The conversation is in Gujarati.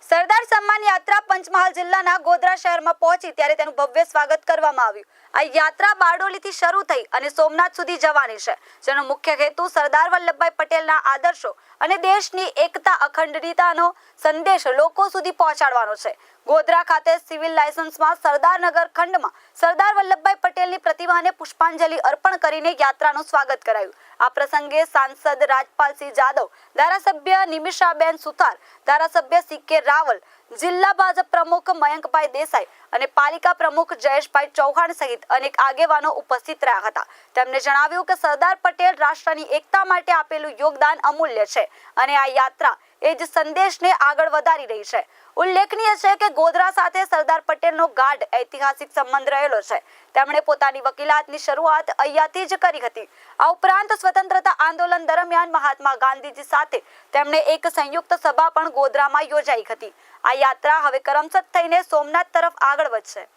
સરદાર સન્માન યાત્રા પંચમહાલ જિલ્લાના ગોધરા શહેરમાં પહોંચી ત્યારે તેનું ભવ્ય સ્વાગત કરવામાં આવ્યું। આ યાત્રા બારડોલીથી શરૂ થઈ અને સોમનાથ સુધી જવાની છે, જેનો મુખ્ય હેતુ સરદાર વલ્લભભાઈ પટેલના આદર્શો અને દેશની એકતા અખંડિતતાનો સંદેશ લોકો સુધી પહોંચાડવાનો છે। ગોધરા ખાતે સિવિલ લાયસન્સમાં સરદારનગર ખંડમાં સરદાર વલ્લભભાઈ પટેલની પ્રતિમાને પુષ્પાંજલિ અર્પણ કરીને યાત્રાનું સ્વાગત કરાયું। આ પ્રસંગે સાંસદ રાજપાલસિંહ જાદવ, ધારાસભ્ય નિમિષાબેન સુથાર, ધારાસભ્ય સી.કે. રાવલ, જિલ્લા ભાજપ પ્રમુખ મયંકભાઈ દેસાઈ અને પાલિકા પ્રમુખ જયેશભાઈ ચૌહાણ સહિત અનેક આગેવાનો ઉપસ્થિત રહ્યા હતા। તેમણે જણાવ્યું કે સરદાર પટેલ રાષ્ટ્રની એકતા માટે આપેલું યોગદાન અમૂલ્ય છે અને આ યાત્રા એ જ સંદેશને આગળ વધારી રહી છે। ઉલ્લેખનીય છે કે ગોધરા સાથે સરદાર પટેલનો ગાઢ ઐતિહાસિક સંબંધ રહેલો છે। તેમણે પોતાની વકીલાતની શરૂઆત અહીંયાથી જ કરી હતી। આ ઉપરાંત સ્વતંત્રતા આંદોલન દરમિયાન મહાત્મા ગાંધીજી સાથે તેમણે એક સંયુક્ત સભા પણ ગોધરામાં યોજાઈ હતી। આ યાત્રા હવે કરમસદ થઈને સોમનાથ તરફ આગળ વધશે।